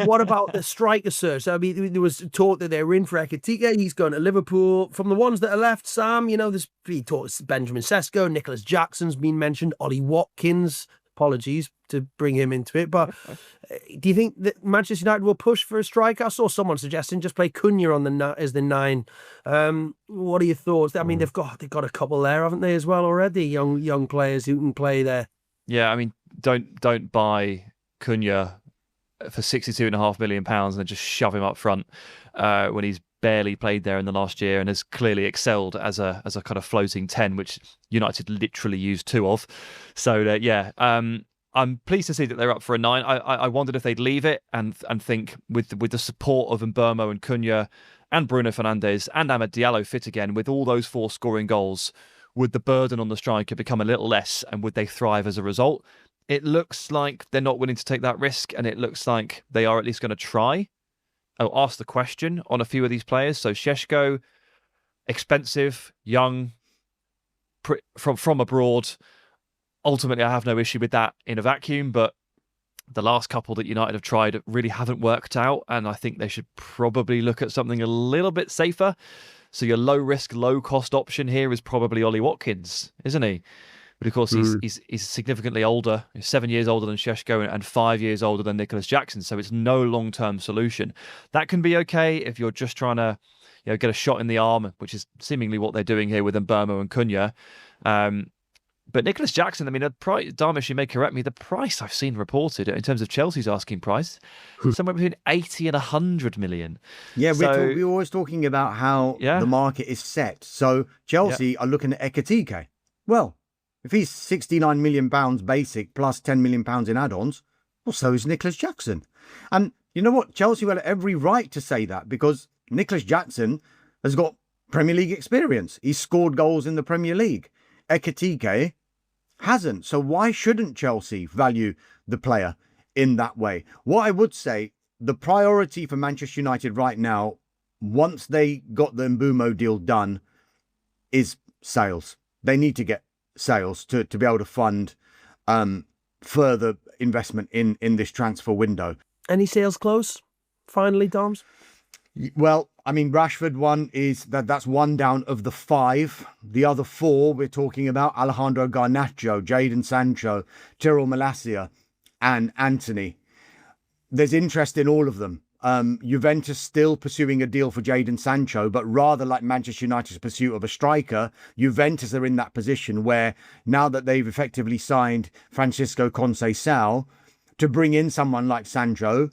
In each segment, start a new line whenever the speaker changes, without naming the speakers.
What about the striker search? I mean, there was talk that they were in for Ekitike. He's going to Liverpool. From the ones that are left, Sam, there's been talks. Benjamin Sesko, Nicholas Jackson's been mentioned. Ollie Watkins. Apologies to bring him into it, but do you think that Manchester United will push for a striker? I saw someone suggesting just play Cunha as the 9. What are your thoughts? I mean, they've got a couple there, haven't they, as well already? Young players who can play there.
Yeah, I mean, don't buy Cunha for £62.5 million and then just shove him up front when he's barely played there in the last year and has clearly excelled as a kind of floating 10, which United literally used 2 of. So I'm pleased to see that they're up for a 9. I wondered if they'd leave it and think with the support of Mbeumo and Cunha and Bruno Fernandes and Amad Diallo fit again, with all those 4 scoring goals, would the burden on the striker become a little less and would they thrive as a result? It looks like they're not willing to take that risk, and it looks like they are at least going to try. I'll ask the question on a few of these players. So Sesko, expensive, young, from abroad. Ultimately, I have no issue with that in a vacuum, but the last couple that United have tried really haven't worked out, and I think they should probably look at something a little bit safer. So your low-risk, low-cost option here is probably Ollie Watkins, isn't he? But of course, he's significantly older. He's 7 years older than Sesko and 5 years older than Nicholas Jackson. So it's no long-term solution. That can be okay if you're just trying to, get a shot in the arm, which is seemingly what they're doing here with Mbeumo and Cunha. But Nicholas Jackson, I mean, Dharmesh, you may correct me, the price I've seen reported in terms of Chelsea's asking price, somewhere between 80 and 100 million.
Yeah, we're always talking about how the market is set. So Chelsea are looking at Ekitike. Well, if he's £69 million basic plus £10 million in add-ons, well, so is Nicholas Jackson. And you know what? Chelsea will have every right to say that because Nicholas Jackson has got Premier League experience. He's scored goals in the Premier League. Ekitike hasn't. So why shouldn't Chelsea value the player in that way? What I would say, the priority for Manchester United right now, once they got the Mbeumo deal done, is sales. They need to get sales to be able to fund further investment in this transfer window.
Any sales close? Finally, Doms?
Well, I mean, Rashford one is that's one down of the 5. The other 4 we're talking about: Alejandro Garnacho, Jadon Sancho, Tyrell Malacia, and Anthony. There's interest in all of them. Juventus still pursuing a deal for Jadon Sancho, but rather like Manchester United's pursuit of a striker, Juventus are in that position where now that they've effectively signed Francisco Conceição, to bring in someone like Sancho,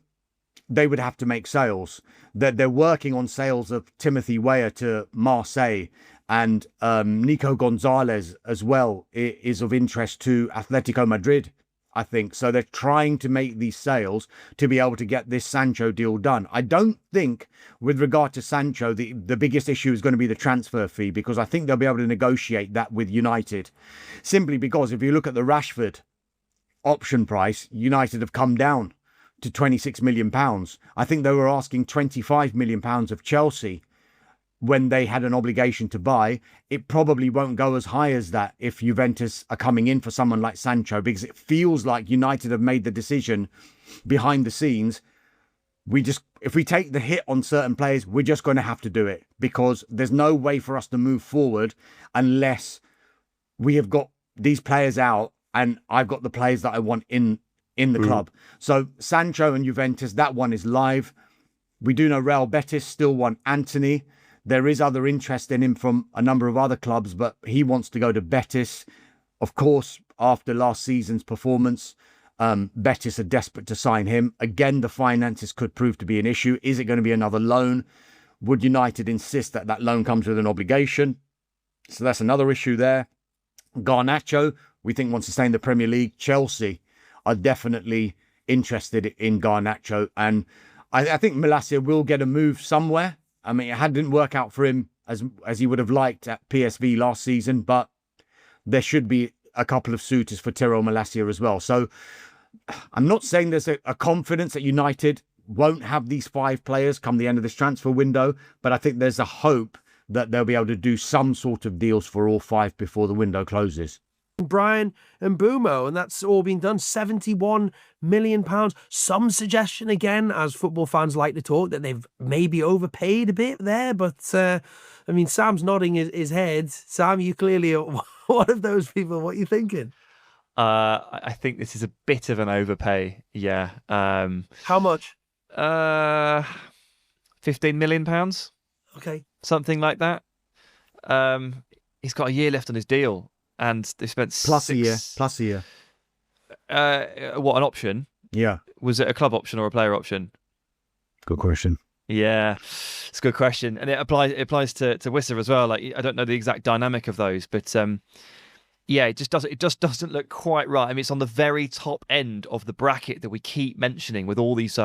they would have to make sales. They're working on sales of Timothy Weah to Marseille, and Nico Gonzalez as well is of interest to Atletico Madrid, I think. So they're trying to make these sales to be able to get this Sancho deal done. I don't think with regard to Sancho, the biggest issue is going to be the transfer fee, because I think they'll be able to negotiate that with United. Simply because if you look at the Rashford option price, United have come down to £26 million. I think they were asking £25 million of Chelsea when they had an obligation to buy. It probably won't go as high as that if Juventus are coming in for someone like Sancho, because it feels like United have made the decision behind the scenes. If we take the hit on certain players, we're just going to have to do it, because there's no way for us to move forward unless we have got these players out and I've got the players that I want in the club. So Sancho and Juventus, that one is live. We do know Real Betis still want Anthony. There is other interest in him from a number of other clubs, but he wants to go to Betis. Of course, after last season's performance, Betis are desperate to sign him. Again, the finances could prove to be an issue. Is it going to be another loan? Would United insist that that loan comes with an obligation? So that's another issue there. Garnacho, we think, wants to stay in the Premier League. Chelsea are definitely interested in Garnacho. And I think Malacia will get a move somewhere. I mean, it didn't work out for him as he would have liked at PSV last season, but there should be a couple of suitors for Tyrell Malacia as well. So I'm not saying there's a confidence that United won't have these 5 players come the end of this transfer window, but I think there's a hope that they'll be able to do some sort of deals for all 5 before the window closes.
Brian and Bumo, and that's all been done. £71 million. Some suggestion again, as football fans like to talk, that they've maybe overpaid a bit there, but I mean, Sam's nodding his head. Sam, you clearly are one of those people. What are you thinking?
I think this is a bit of an overpay. Yeah.
How much?
£15 million.
Okay.
Something like that. He's got a year left on his deal, and they spent
Plus a year.
What, an option?
Yeah.
Was it a club option or a player option?
Good question.
Yeah, it's a good question, and it applies to Wissa as well. Like, I don't know the exact dynamic of those, but yeah, it just doesn't look quite right. I mean, it's on the very top end of the bracket that we keep mentioning, with all these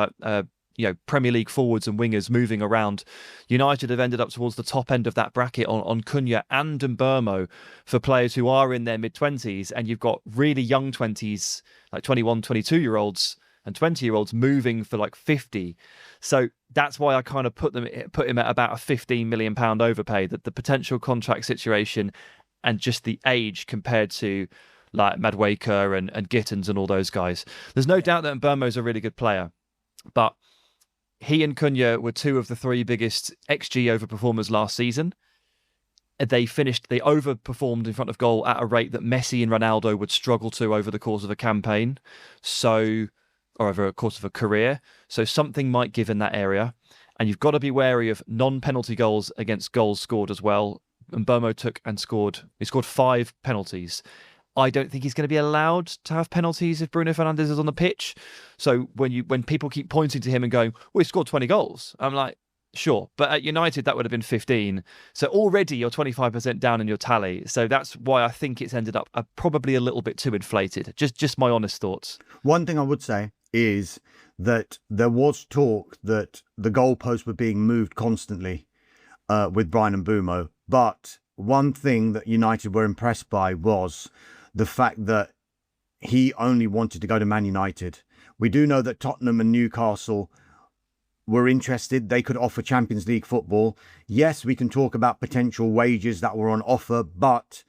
Premier League forwards and wingers moving around. United have ended up towards the top end of that bracket on Cunha and Mbeumo for players who are in their mid-20s, and you've got really young 20s, like 21, 22-year-olds and 20-year-olds moving for like 50. So that's why I kind of put him at about a £15 million overpay, that the potential contract situation and just the age compared to like Madueke and Gittins and all those guys. There's no doubt that Mbeumo's a really good player, but he and Cunha were two of the three biggest XG overperformers last season. They overperformed in front of goal at a rate that Messi and Ronaldo would struggle to over the course of a campaign, or over a course of a career. So something might give in that area. And you've got to be wary of non-penalty goals against goals scored as well. Mbeumo scored 5 penalties. I don't think he's going to be allowed to have penalties if Bruno Fernandes is on the pitch. So when people keep pointing to him and going, well, he scored 20 goals, I'm like, sure. But at United, that would have been 15. So already you're 25% down in your tally. So that's why I think it's ended up probably a little bit too inflated. Just my honest thoughts.
One thing I would say is that there was talk that the goalposts were being moved constantly with Brian Mbeumo. But one thing that United were impressed by was the fact that he only wanted to go to Man United. We do know that Tottenham and Newcastle were interested. They could offer Champions League football. Yes, we can talk about potential wages that were on offer, but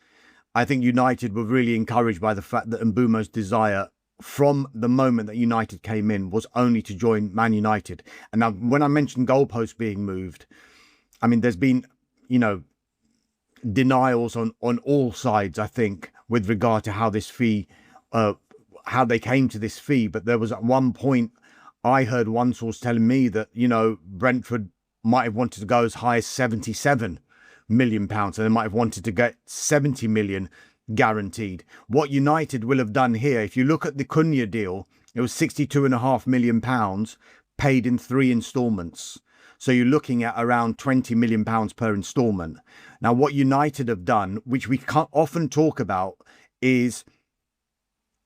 I think United were really encouraged by the fact that Mbeumo's desire from the moment that United came in was only to join Man United. And now when I mentioned goalposts being moved, I mean, there's been, denials on all sides, I think, with regard to how this fee, how they came to this fee. But there was at one point, I heard one source telling me that, Brentford might have wanted to go as high as £77 million, and they might have wanted to get 70 million guaranteed. What United will have done here, if you look at the Cunha deal, it was £62.5 million paid in 3 instalments. So you're looking at around £20 million per instalment. Now, what United have done, which we can't often talk about, is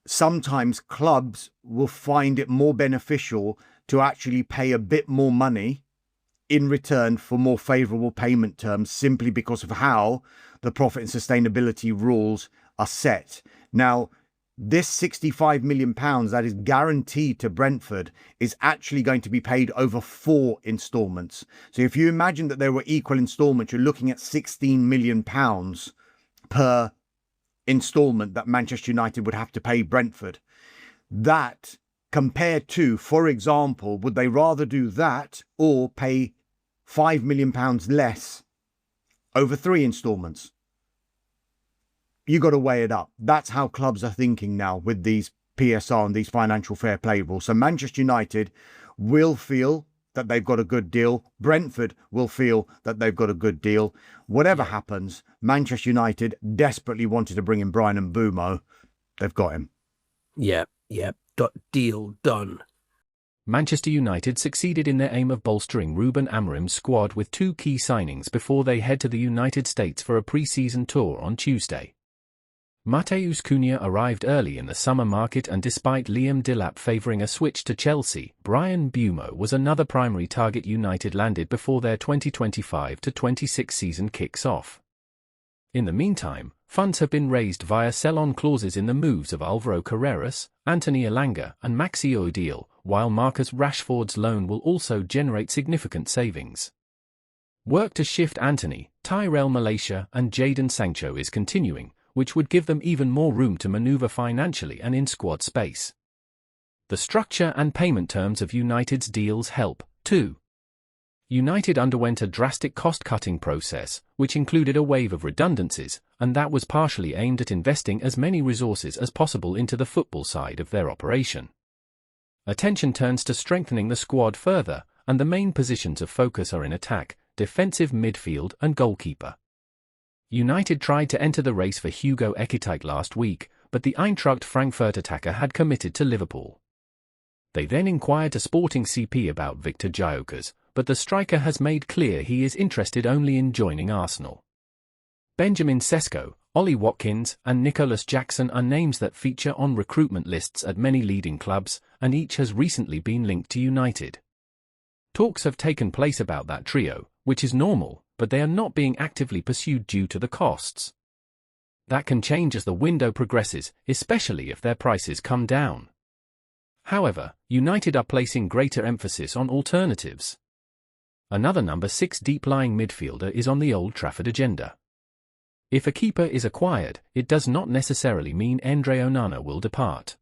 sometimes clubs will find it more beneficial to actually pay a bit more money in return for more favourable payment terms, simply because of how the profit and sustainability rules are set. Now, this £65 million that is guaranteed to Brentford is actually going to be paid over 4 instalments. So if you imagine that there were equal instalments, you're looking at £16 million per instalment that Manchester United would have to pay Brentford. That compared to, for example, would they rather do that or pay £5 million less over 3 instalments? You got to weigh it up. That's how clubs are thinking now with these PSR and these financial fair play rules. So Manchester United will feel that they've got a good deal. Brentford will feel that they've got a good deal. Whatever happens, Manchester United desperately wanted to bring in Brian Mbeumo. They've got him.
Yeah. Deal done.
Manchester United succeeded in their aim of bolstering Ruben Amorim's squad with 2 key signings before they head to the United States for a pre-season tour on Tuesday. Matheus Cunha arrived early in the summer market, and despite Liam Delap favouring a switch to Chelsea, Brian Mbeumo was another primary target United landed before their 2025-26 season kicks off. In the meantime, funds have been raised via sell-on clauses in the moves of Alvaro Carreras, Anthony Elanga and Maxi Odile, while Marcus Rashford's loan will also generate significant savings. Work to shift Anthony, Tyrell Malacia and Jadon Sancho is continuing, which would give them even more room to maneuver financially and in squad space. The structure and payment terms of United's deals help, too. United underwent a drastic cost-cutting process, which included a wave of redundancies, and that was partially aimed at investing as many resources as possible into the football side of their operation. Attention turns to strengthening the squad further, and the main positions of focus are in attack, defensive midfield and goalkeeper. United tried to enter the race for Hugo Ekitike last week, but the Eintracht Frankfurt attacker had committed to Liverpool. They then inquired to Sporting CP about Victor Gyökeres, but the striker has made clear he is interested only in joining Arsenal. Benjamin Sesko, Ollie Watkins, and Nicholas Jackson are names that feature on recruitment lists at many leading clubs, and each has recently been linked to United. Talks have taken place about that trio, which is normal, but they are not being actively pursued due to the costs. That can change as the window progresses, especially if their prices come down. However, United are placing greater emphasis on alternatives. Another number 6 deep-lying midfielder is on the Old Trafford agenda. If a keeper is acquired, it does not necessarily mean Andre Onana will depart.